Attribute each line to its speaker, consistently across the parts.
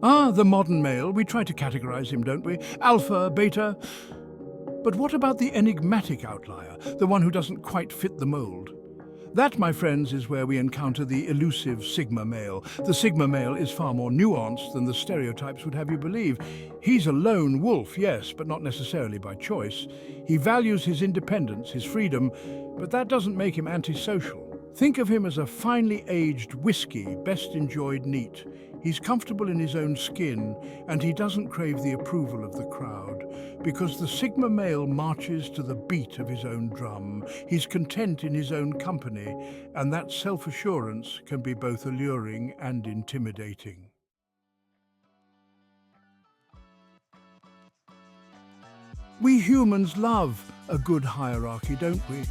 Speaker 1: Ah, the modern male. We try to categorize him, don't we? Alpha, beta. But what about the enigmatic outlier, the one who doesn't quite fit the mold? That, my friends, is where we encounter the elusive Sigma male. The Sigma male is far more nuanced than the stereotypes would have you believe. He's a lone wolf, yes, but not necessarily by choice. He values his independence, his freedom, but that doesn't make him antisocial. Think of him as a finely aged whiskey, best enjoyed neat. He's comfortable in his own skin, and he doesn't crave the approval of the crowd, because the Sigma male marches to the beat of his own drum. He's content in his own company, and that self-assurance can be both alluring and intimidating. We humans love a good hierarchy, don't we?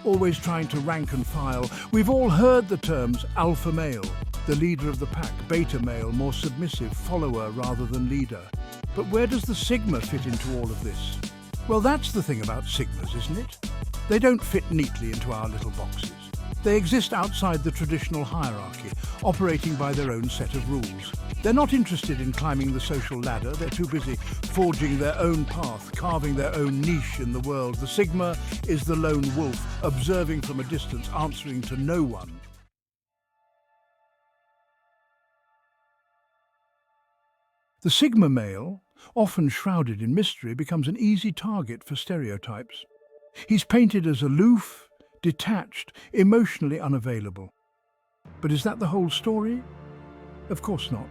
Speaker 1: Always trying to rank and file. We've all heard the terms alpha male, the leader of the pack, beta male, more submissive, follower rather than leader. But where does the Sigma fit into all of this? Well, that's the thing about Sigmas, isn't it? They don't fit neatly into our little boxes. They exist outside the traditional hierarchy, operating by their own set of rules. They're not interested in climbing the social ladder. They're too busy forging their own path, carving their own niche in the world. The Sigma is the lone wolf, observing from a distance, answering to no one. The Sigma male, often shrouded in mystery, becomes an easy target for stereotypes. He's painted as aloof, detached, emotionally unavailable. But is that the whole story? Of course not.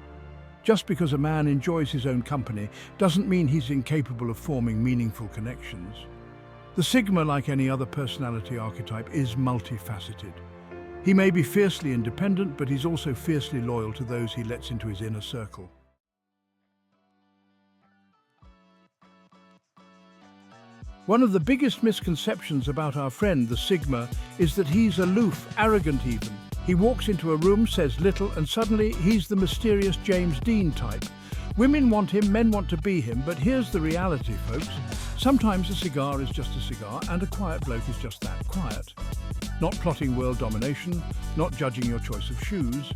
Speaker 1: Just because a man enjoys his own company doesn't mean he's incapable of forming meaningful connections. The Sigma, like any other personality archetype, is multifaceted. He may be fiercely independent, but he's also fiercely loyal to those he lets into his inner circle. One of the biggest misconceptions about our friend, the Sigma, is that he's aloof, arrogant even. He walks into a room, says little, and suddenly he's the mysterious James Dean type. Women want him, men want to be him, but here's the reality, folks. Sometimes a cigar is just a cigar, and a quiet bloke is just that, quiet. Not plotting world domination, not judging your choice of shoes.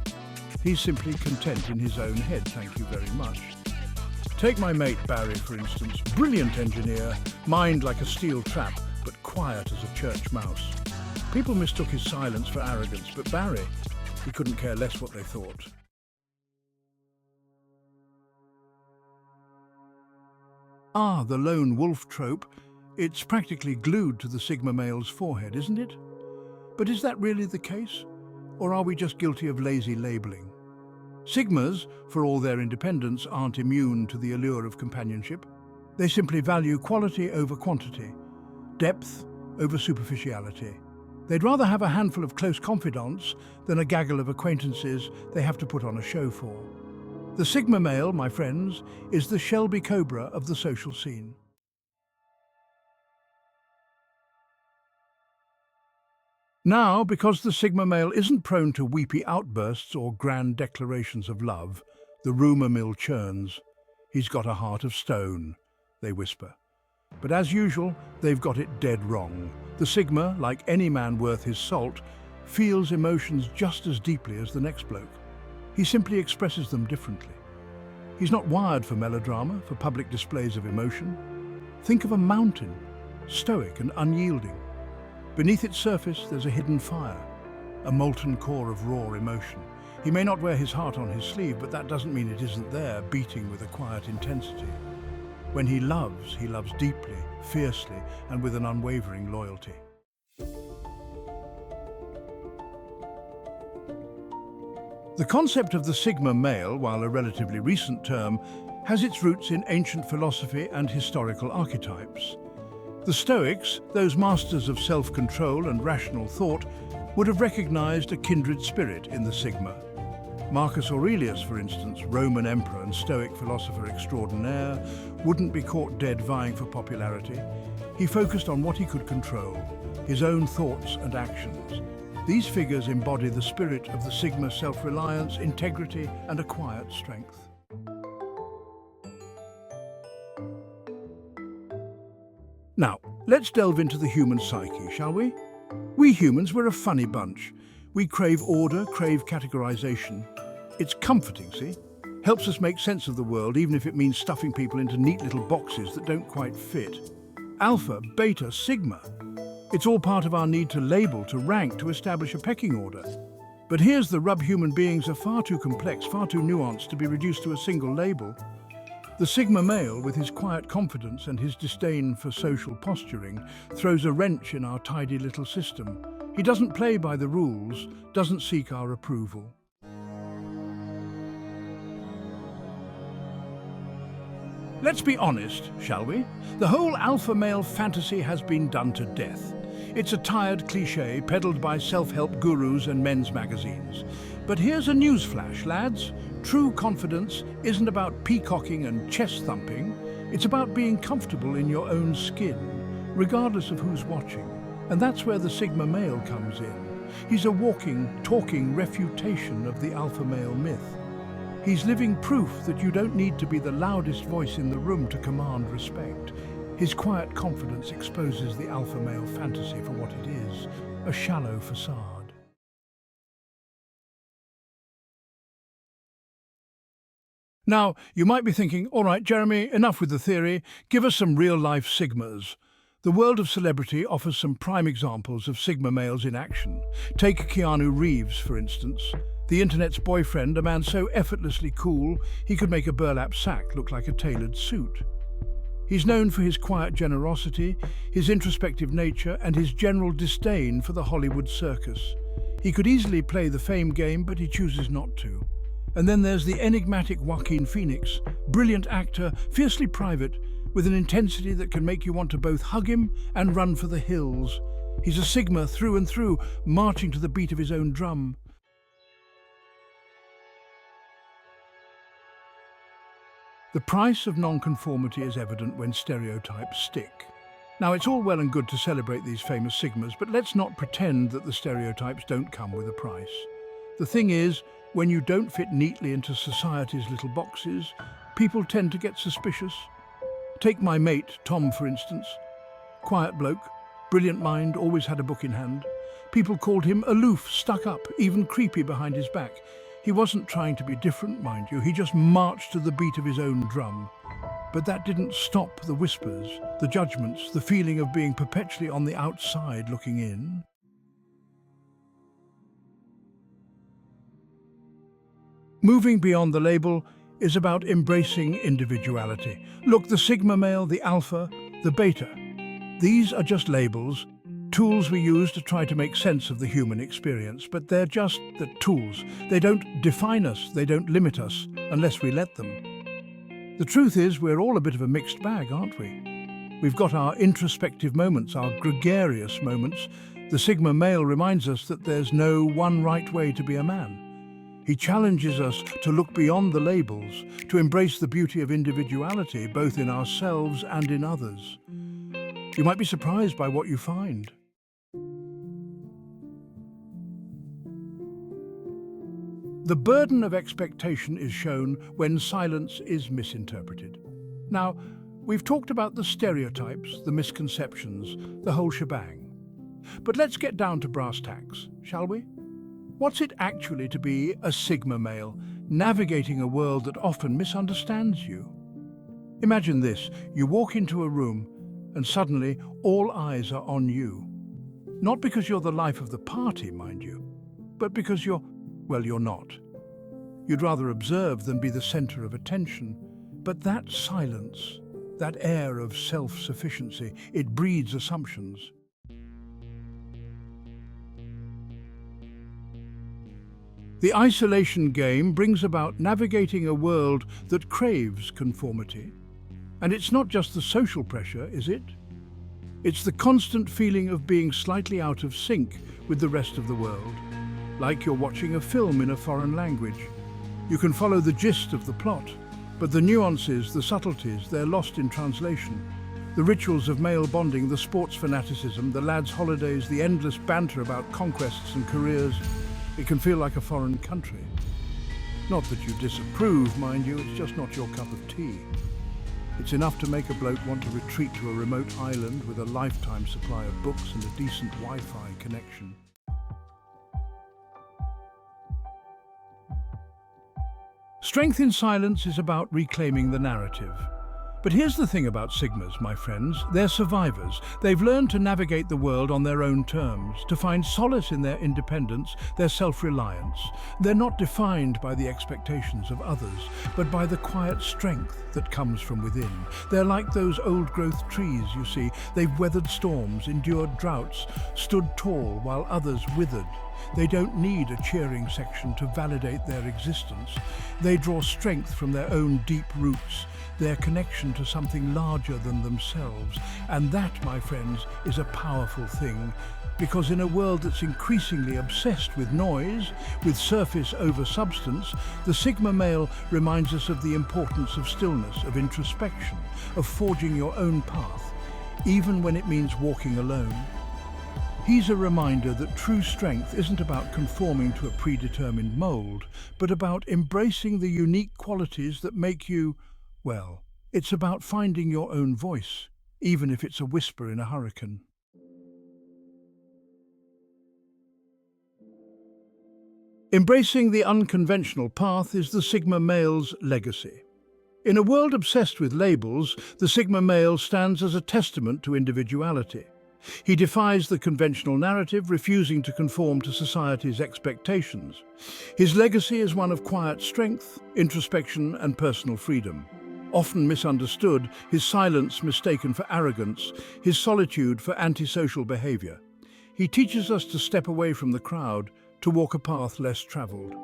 Speaker 1: He's simply content in his own head, thank you very much. Take my mate Barry, for instance. Brilliant engineer, mind like a steel trap, but quiet as a church mouse. People mistook his silence for arrogance, but Barry, he couldn't care less what they thought. Ah, the lone wolf trope. It's practically glued to the Sigma male's forehead, isn't it? But is that really the case? Or are we just guilty of lazy labeling? Sigmas, for all their independence, aren't immune to the allure of companionship. They simply value quality over quantity, depth over superficiality. They'd rather have a handful of close confidants than a gaggle of acquaintances they have to put on a show for. The Sigma male, my friends, is the Shelby Cobra of the social scene. Now, because the Sigma male isn't prone to weepy outbursts or grand declarations of love, the rumour mill churns. He's got a heart of stone, they whisper. But as usual, they've got it dead wrong. The Sigma, like any man worth his salt, feels emotions just as deeply as the next bloke. He simply expresses them differently. He's not wired for melodrama, for public displays of emotion. Think of a mountain, stoic and unyielding. Beneath its surface, there's a hidden fire, a molten core of raw emotion. He may not wear his heart on his sleeve, but that doesn't mean it isn't there, beating with a quiet intensity. When he loves deeply, fiercely, and with an unwavering loyalty. The concept of the Sigma male, while a relatively recent term, has its roots in ancient philosophy and historical archetypes. The Stoics, those masters of self-control and rational thought, would have recognized a kindred spirit in the Sigma. Marcus Aurelius, for instance, Roman emperor and Stoic philosopher extraordinaire, wouldn't be caught dead vying for popularity. He focused on what he could control, his own thoughts and actions. These figures embody the spirit of the Sigma: self-reliance, integrity, and a quiet strength. Now, let's delve into the human psyche, shall we? We humans, we're a funny bunch. We crave order, crave categorization. It's comforting, see? helps us make sense of the world even if it means stuffing people into neat little boxes that don't quite fit. Alpha, beta, sigma. It's all part of our need to label, to rank, to establish a pecking order. But here's the rub: human beings are far too complex, far too nuanced to be reduced to a single label. The Sigma male, with his quiet confidence and his disdain for social posturing, throws a wrench in our tidy little system. He doesn't play by the rules, doesn't seek our approval. Let's be honest, shall we? The whole alpha male fantasy has been done to death. It's a tired cliché peddled by self-help gurus and men's magazines. But here's a newsflash, lads. True confidence isn't about peacocking and chest thumping. It's about being comfortable in your own skin, regardless of who's watching. And that's where the Sigma male comes in. He's a walking, talking refutation of the alpha male myth. He's living proof that you don't need to be the loudest voice in the room to command respect. His quiet confidence exposes the alpha male fantasy for what it is, a shallow facade. Now, you might be thinking, all right, Jeremy, enough with the theory, give us some real-life Sigmas. The world of celebrity offers some prime examples of Sigma males in action. Take Keanu Reeves, for instance. The internet's boyfriend, a man so effortlessly cool, he could make a burlap sack look like a tailored suit. He's known for his quiet generosity, his introspective nature, and his general disdain for the Hollywood circus. He could easily play the fame game, but he chooses not to. And then there's the enigmatic Joaquin Phoenix, brilliant actor, fiercely private, with an intensity that can make you want to both hug him and run for the hills. He's a Sigma through and through, marching to the beat of his own drum. The price of nonconformity is evident when stereotypes stick. Now, it's all well and good to celebrate these famous Sigmas, but let's not pretend that the stereotypes don't come with a price. The thing is, when you don't fit neatly into society's little boxes, people tend to get suspicious. Take my mate, Tom, for instance. Quiet bloke, brilliant mind, always had a book in hand. People called him aloof, stuck up, even creepy behind his back. He wasn't trying to be different, mind you, he just marched to the beat of his own drum. But that didn't stop the whispers, the judgments, the feeling of being perpetually on the outside looking in. Moving beyond the label is about embracing individuality. Look, the Sigma male, the alpha, the beta. These are just labels, tools we use to try to make sense of the human experience, but they're just the tools. They don't define us, they don't limit us, unless we let them. The truth is, we're all a bit of a mixed bag, aren't we? We've got our introspective moments, our gregarious moments. The Sigma male reminds us that there's no one right way to be a man. He challenges us to look beyond the labels, to embrace the beauty of individuality, both in ourselves and in others. You might be surprised by what you find. The burden of expectation is shown when silence is misinterpreted. Now, we've talked about the stereotypes, the misconceptions, the whole shebang. But let's get down to brass tacks, shall we? What's it actually to be a Sigma male, navigating a world that often misunderstands you? Imagine this: you walk into a room and suddenly all eyes are on you. Not because you're the life of the party, mind you, but because you're not. You'd rather observe than be the center of attention. But that silence, that air of self-sufficiency, it breeds assumptions. The isolation game brings about navigating a world that craves conformity. And it's not just the social pressure, is it? It's the constant feeling of being slightly out of sync with the rest of the world, like you're watching a film in a foreign language. You can follow the gist of the plot, but the nuances, the subtleties, they're lost in translation. The rituals of male bonding, the sports fanaticism, the lads' holidays, the endless banter about conquests and careers, it can feel like a foreign country. Not that you disapprove, mind you, it's just not your cup of tea. It's enough to make a bloke want to retreat to a remote island with a lifetime supply of books and a decent Wi-Fi connection. Strength in silence is about reclaiming the narrative. But here's the thing about Sigmas, my friends. They're survivors. They've learned to navigate the world on their own terms, to find solace in their independence, their self-reliance. They're not defined by the expectations of others, but by the quiet strength that comes from within. They're like those old-growth trees, you see. They've weathered storms, endured droughts, stood tall while others withered. They don't need a cheering section to validate their existence. They draw strength from their own deep roots, their connection to something larger than themselves. And that, my friends, is a powerful thing, because in a world that's increasingly obsessed with noise, with surface over substance, the Sigma male reminds us of the importance of stillness, of introspection, of forging your own path, even when it means walking alone. He's a reminder that true strength isn't about conforming to a predetermined mold, but about embracing the unique qualities that make you, well, it's about finding your own voice, even if it's a whisper in a hurricane. Embracing the unconventional path is the Sigma male's legacy. In a world obsessed with labels, the Sigma male stands as a testament to individuality. He defies the conventional narrative, refusing to conform to society's expectations. His legacy is one of quiet strength, introspection, and personal freedom. Often misunderstood, his silence mistaken for arrogance, his solitude for antisocial behavior. He teaches us to step away from the crowd, to walk a path less traveled.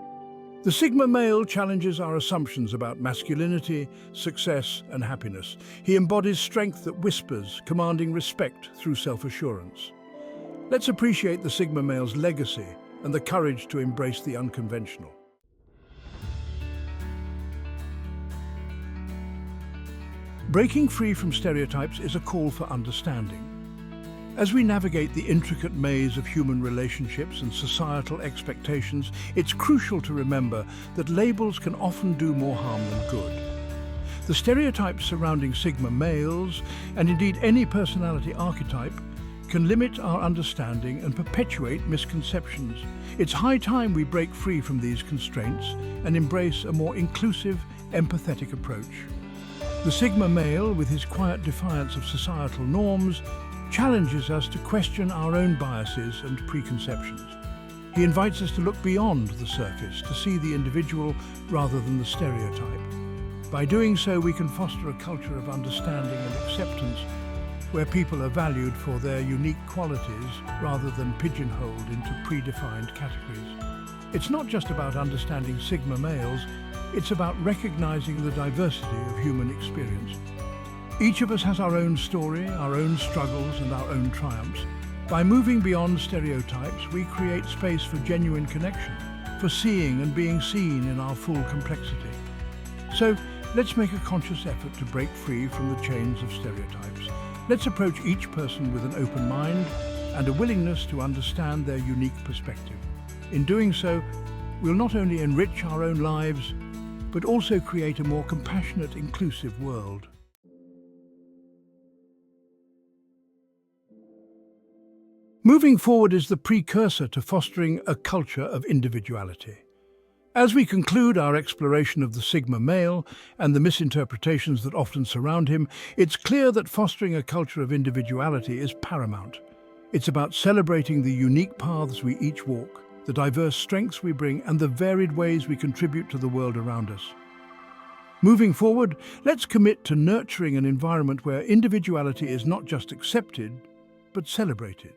Speaker 1: The Sigma male challenges our assumptions about masculinity, success, and happiness. He embodies strength that whispers, commanding respect through self-assurance. Let's appreciate the Sigma male's legacy and the courage to embrace the unconventional. Breaking free from stereotypes is a call for understanding. As we navigate the intricate maze of human relationships and societal expectations, it's crucial to remember that labels can often do more harm than good. The stereotypes surrounding Sigma males, and indeed any personality archetype, can limit our understanding and perpetuate misconceptions. It's high time we break free from these constraints and embrace a more inclusive, empathetic approach. The Sigma male, with his quiet defiance of societal norms, challenges us to question our own biases and preconceptions. He invites us to look beyond the surface, to see the individual rather than the stereotype. By doing so, we can foster a culture of understanding and acceptance where people are valued for their unique qualities rather than pigeonholed into predefined categories. It's not just about understanding Sigma males, it's about recognizing the diversity of human experience. Each of us has our own story, our own struggles, and our own triumphs. By moving beyond stereotypes, we create space for genuine connection, for seeing and being seen in our full complexity. So, let's make a conscious effort to break free from the chains of stereotypes. Let's approach each person with an open mind and a willingness to understand their unique perspective. In doing so, we'll not only enrich our own lives, but also create a more compassionate, inclusive world. Moving forward is the precursor to fostering a culture of individuality. As we conclude our exploration of the Sigma male and the misinterpretations that often surround him, it's clear that fostering a culture of individuality is paramount. It's about celebrating the unique paths we each walk, the diverse strengths we bring, and the varied ways we contribute to the world around us. Moving forward, let's commit to nurturing an environment where individuality is not just accepted, but celebrated.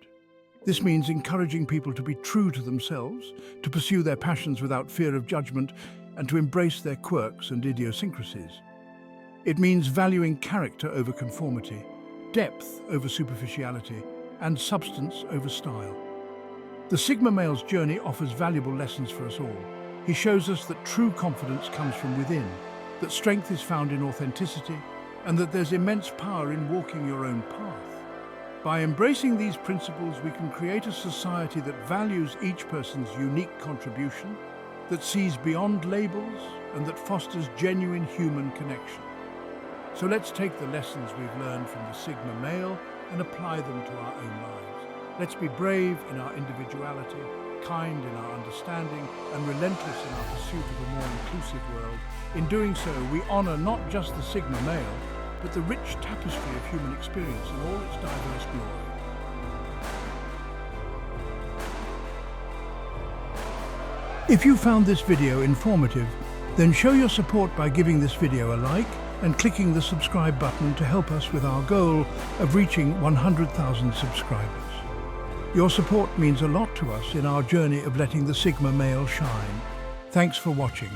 Speaker 1: This means encouraging people to be true to themselves, to pursue their passions without fear of judgment, and to embrace their quirks and idiosyncrasies. It means valuing character over conformity, depth over superficiality, and substance over style. The Sigma male's journey offers valuable lessons for us all. He shows us that true confidence comes from within, that strength is found in authenticity, and that there's immense power in walking your own path. By embracing these principles, we can create a society that values each person's unique contribution, that sees beyond labels, and that fosters genuine human connection. So let's take the lessons we've learned from the Sigma male and apply them to our own lives. Let's be brave in our individuality, kind in our understanding, and relentless in our pursuit of a more inclusive world. In doing so, we honor not just the Sigma male, but the rich tapestry of human experience in all its diverse glory. If you found this video informative, then show your support by giving this video a like and clicking the subscribe button to help us with our goal of reaching 100,000 subscribers. Your support means a lot to us in our journey of letting the Sigma male shine. Thanks for watching.